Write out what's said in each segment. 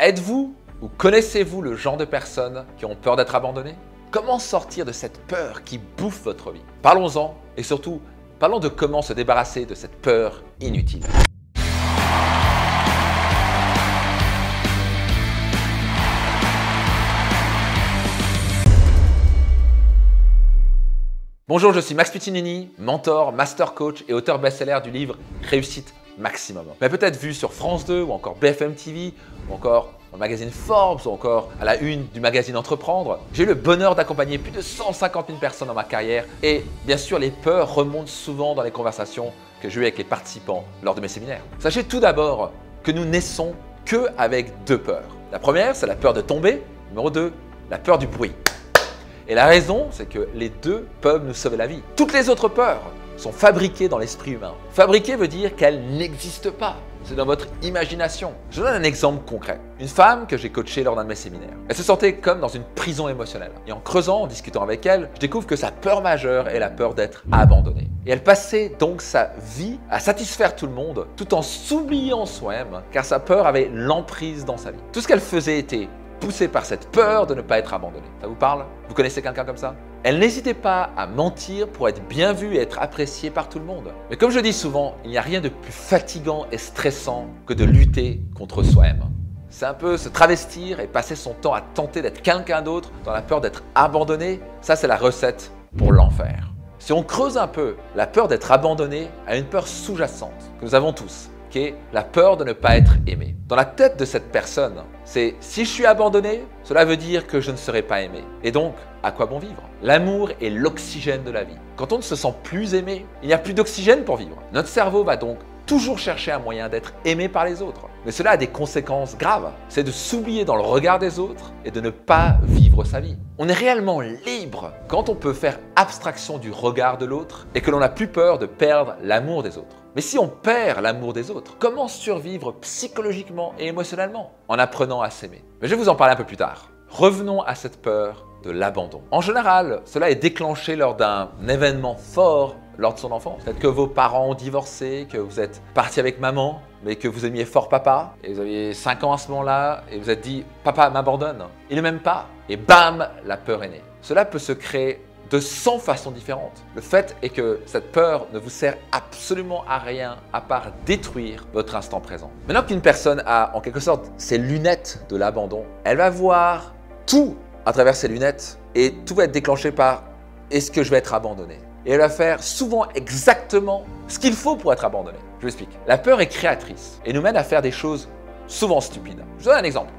Êtes-vous ou connaissez-vous le genre de personnes qui ont peur d'être abandonnées? Comment sortir de cette peur qui bouffe votre vie? Parlons-en et surtout, parlons de comment se débarrasser de cette peur inutile. Bonjour, je suis Max Puccinini, mentor, master coach et auteur best-seller du livre Réussite Maximum. Mais peut-être vu sur France 2 ou encore BFM TV ou encore dans le magazine Forbes ou encore à la une du magazine Entreprendre. J'ai eu le bonheur d'accompagner plus de 150 000 personnes dans ma carrière et bien sûr les peurs remontent souvent dans les conversations que j'ai eues avec les participants lors de mes séminaires. Sachez tout d'abord que nous naissons qu'avec deux peurs. La première, c'est la peur de tomber. Numéro 2, la peur du bruit. Et la raison, c'est que les deux peuvent nous sauver la vie. Toutes les autres peurs sont fabriquées dans l'esprit humain. Fabriquer veut dire qu'elles n'existent pas. C'est dans votre imagination. Je vous donne un exemple concret. Une femme que j'ai coachée lors d'un de mes séminaires. Elle se sentait comme dans une prison émotionnelle. Et en creusant, en discutant avec elle, je découvre que sa peur majeure est la peur d'être abandonnée. Et elle passait donc sa vie à satisfaire tout le monde tout en s'oubliant soi-même car sa peur avait l'emprise dans sa vie. Tout ce qu'elle faisait était poussée par cette peur de ne pas être abandonnée. Ça vous parle? Vous connaissez quelqu'un comme ça? Elle n'hésitait pas à mentir pour être bien vue et être appréciée par tout le monde. Mais comme je dis souvent, il n'y a rien de plus fatigant et stressant que de lutter contre soi-même. C'est un peu se travestir et passer son temps à tenter d'être quelqu'un d'autre dans la peur d'être abandonné. Ça, c'est la recette pour l'enfer. Si on creuse un peu, la peur d'être abandonné a une peur sous-jacente que nous avons tous, qui est la peur de ne pas être aimé. Dans la tête de cette personne, c'est si je suis abandonné, cela veut dire que je ne serai pas aimé. Et donc, à quoi bon vivre? L'amour est l'oxygène de la vie. Quand on ne se sent plus aimé, il n'y a plus d'oxygène pour vivre. Notre cerveau va donc toujours chercher un moyen d'être aimé par les autres. Mais cela a des conséquences graves. C'est de s'oublier dans le regard des autres et de ne pas vivre sa vie. On est réellement libre quand on peut faire abstraction du regard de l'autre et que l'on n'a plus peur de perdre l'amour des autres. Mais si on perd l'amour des autres, comment survivre psychologiquement et émotionnellement? En apprenant à s'aimer. Mais je vais vous en parler un peu plus tard. Revenons à cette peur de l'abandon. En général, cela est déclenché lors d'un événement fort lors de son enfance. Peut-être que vos parents ont divorcé, que vous êtes parti avec maman, mais que vous aimiez fort papa, et vous aviez 5 ans à ce moment-là, et vous êtes dit « Papa m'abandonne ». Il ne m'aime pas. Et bam, la peur est née. Cela peut se créer de 100 façons différentes. Le fait est que cette peur ne vous sert absolument à rien à part détruire votre instant présent. Maintenant qu'une personne a en quelque sorte ses lunettes de l'abandon, elle va voir tout à travers ses lunettes et tout va être déclenché par « est-ce que je vais être abandonné ?» Et elle va faire souvent exactement ce qu'il faut pour être abandonné. Je vous explique. La peur est créatrice et nous mène à faire des choses souvent stupides. Je vous donne un exemple.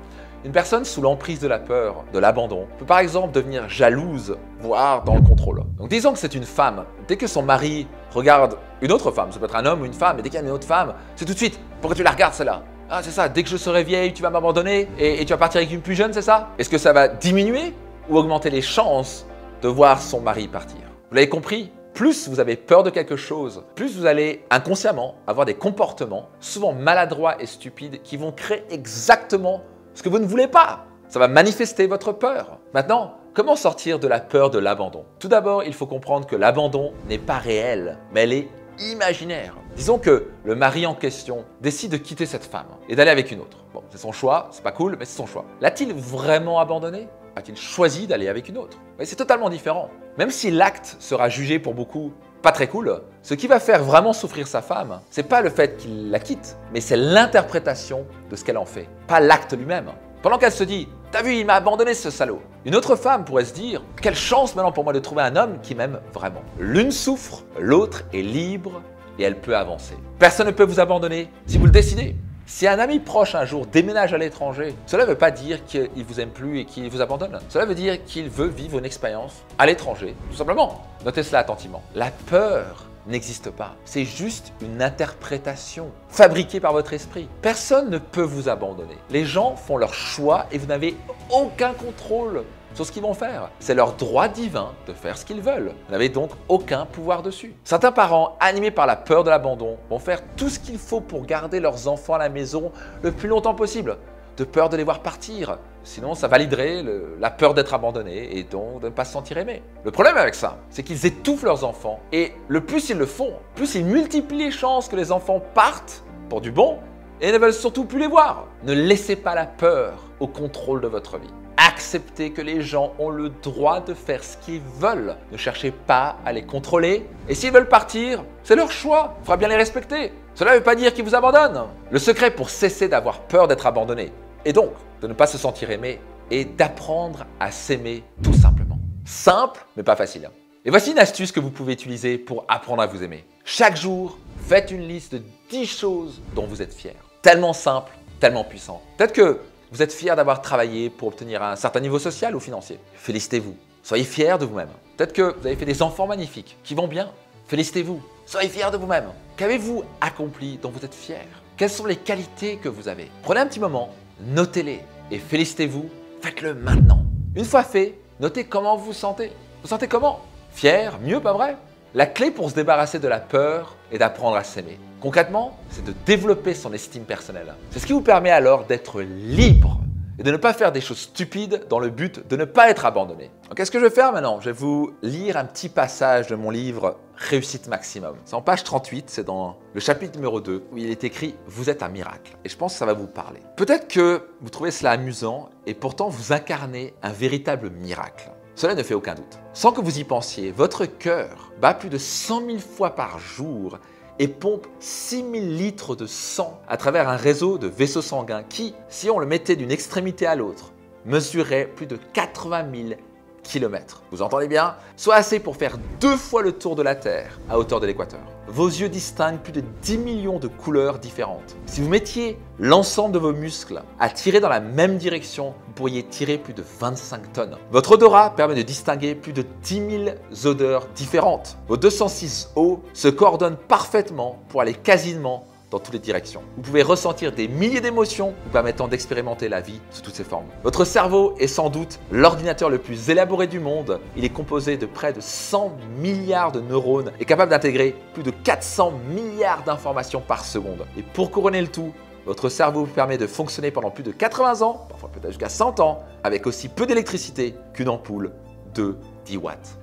Une personne sous l'emprise de la peur, de l'abandon, peut par exemple devenir jalouse, voire dans le contrôle. Donc disons que c'est une femme. Dès que son mari regarde une autre femme, ça peut être un homme ou une femme, et dès qu'il y a une autre femme, c'est tout de suite « pourquoi tu la regardes celle-là ?» Ah c'est ça, dès que je serai vieille, tu vas m'abandonner et tu vas partir avec une plus jeune, c'est ça? Est-ce que ça va diminuer ou augmenter les chances de voir son mari partir? Vous l'avez compris? Plus vous avez peur de quelque chose, plus vous allez inconsciemment avoir des comportements souvent maladroits et stupides qui vont créer exactement ce que vous ne voulez pas. Ça va manifester votre peur. Maintenant, comment sortir de la peur de l'abandon? Tout d'abord, il faut comprendre que l'abandon n'est pas réel, mais elle est imaginaire. Disons que le mari en question décide de quitter cette femme et d'aller avec une autre. Bon, c'est son choix, c'est pas cool, mais c'est son choix. L'a-t-il vraiment abandonné? A-t-il choisi d'aller avec une autre? C'est totalement différent. Même si l'acte sera jugé pour beaucoup pas très cool, ce qui va faire vraiment souffrir sa femme, c'est pas le fait qu'il la quitte, mais c'est l'interprétation de ce qu'elle en fait, pas l'acte lui-même. Pendant qu'elle se dit « T'as vu, il m'a abandonné ce salaud », une autre femme pourrait se dire « Quelle chance maintenant pour moi de trouver un homme qui m'aime vraiment ». L'une souffre, l'autre est libre et elle peut avancer. Personne ne peut vous abandonner si vous le décidez. Si un ami proche un jour déménage à l'étranger, cela ne veut pas dire qu'il ne vous aime plus et qu'il vous abandonne. Cela veut dire qu'il veut vivre une expérience à l'étranger, tout simplement. Notez cela attentivement. La peur n'existe pas. C'est juste une interprétation fabriquée par votre esprit. Personne ne peut vous abandonner. Les gens font leur choix et vous n'avez aucun contrôle sur ce qu'ils vont faire. C'est leur droit divin de faire ce qu'ils veulent. Vous n'avez donc aucun pouvoir dessus. Certains parents, animés par la peur de l'abandon, vont faire tout ce qu'il faut pour garder leurs enfants à la maison le plus longtemps possible, de peur de les voir partir. Sinon, ça validerait la peur d'être abandonné et donc de ne pas se sentir aimé. Le problème avec ça, c'est qu'ils étouffent leurs enfants et le plus ils le font, plus ils multiplient les chances que les enfants partent pour du bon et ne veulent surtout plus les voir. Ne laissez pas la peur au contrôle de votre vie. Acceptez que les gens ont le droit de faire ce qu'ils veulent. Ne cherchez pas à les contrôler. Et s'ils veulent partir, c'est leur choix. Il faudra bien les respecter. Cela ne veut pas dire qu'ils vous abandonnent. Le secret pour cesser d'avoir peur d'être abandonné, et donc de ne pas se sentir aimé, est d'apprendre à s'aimer tout simplement. Simple, mais pas facile. Et voici une astuce que vous pouvez utiliser pour apprendre à vous aimer. Chaque jour, faites une liste de 10 choses dont vous êtes fier. Tellement simple, tellement puissant. Peut-être que vous êtes fier d'avoir travaillé pour obtenir un certain niveau social ou financier. Félicitez-vous. Soyez fier de vous-même. Peut-être que vous avez fait des enfants magnifiques qui vont bien. Félicitez-vous. Soyez fier de vous-même. Qu'avez-vous accompli dont vous êtes fier? Quelles sont les qualités que vous avez? Prenez un petit moment, notez-les et félicitez-vous. Faites-le maintenant. Une fois fait, notez comment vous vous sentez. Vous vous sentez comment? Fier? Mieux, pas vrai? La clé pour se débarrasser de la peur est d'apprendre à s'aimer. Concrètement, c'est de développer son estime personnelle. C'est ce qui vous permet alors d'être libre et de ne pas faire des choses stupides dans le but de ne pas être abandonné. Donc, qu'est-ce que je vais faire maintenant? Je vais vous lire un petit passage de mon livre Réussite Maximum. C'est en page 38, c'est dans le chapitre numéro 2 où il est écrit « Vous êtes un miracle ». Et je pense que ça va vous parler. Peut-être que vous trouvez cela amusant et pourtant vous incarnez un véritable miracle. Cela ne fait aucun doute. Sans que vous y pensiez, votre cœur bat plus de 100 000 fois par jour et pompe 6 000 litres de sang à travers un réseau de vaisseaux sanguins qui, si on le mettait d'une extrémité à l'autre, mesurait plus de 80 000 km. Vous entendez bien? Soit assez pour faire 2 fois le tour de la Terre à hauteur de l'équateur. Vos yeux distinguent plus de 10 millions de couleurs différentes. Si vous mettiez l'ensemble de vos muscles à tirer dans la même direction, vous pourriez tirer plus de 25 tonnes. Votre odorat permet de distinguer plus de 10 000 odeurs différentes. Vos 206 os se coordonnent parfaitement pour aller quasiment dans toutes les directions. Vous pouvez ressentir des milliers d'émotions vous permettant d'expérimenter la vie sous toutes ses formes. Votre cerveau est sans doute l'ordinateur le plus élaboré du monde. Il est composé de près de 100 milliards de neurones et capable d'intégrer plus de 400 milliards d'informations par seconde. Et pour couronner le tout, votre cerveau vous permet de fonctionner pendant plus de 80 ans, parfois peut-être jusqu'à 100 ans, avec aussi peu d'électricité qu'une ampoule de 10 watts.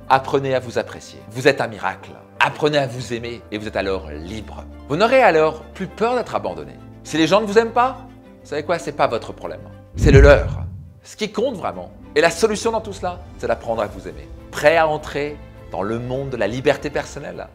Apprenez à vous apprécier. Vous êtes un miracle. Apprenez à vous aimer et vous êtes alors libre. Vous n'aurez alors plus peur d'être abandonné. Si les gens ne vous aiment pas, vous savez quoi? Ce n'est pas votre problème. C'est le leur. Ce qui compte vraiment. Et la solution dans tout cela, c'est d'apprendre à vous aimer. Prêt à entrer dans le monde de la liberté personnelle?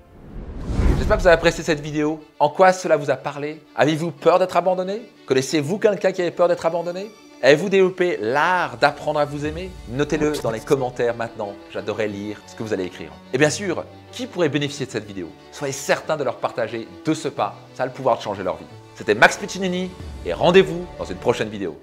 J'espère que vous avez apprécié cette vidéo. En quoi cela vous a parlé? Avez-vous peur d'être abandonné? Connaissez-vous quelqu'un qui avait peur d'être abandonné? Avez-vous développé l'art d'apprendre à vous aimer? Notez-le dans les commentaires maintenant, j'adorerais lire ce que vous allez écrire. Et bien sûr, qui pourrait bénéficier de cette vidéo? Soyez certain de leur partager de ce pas, ça a le pouvoir de changer leur vie. C'était Max Piccinini et rendez-vous dans une prochaine vidéo.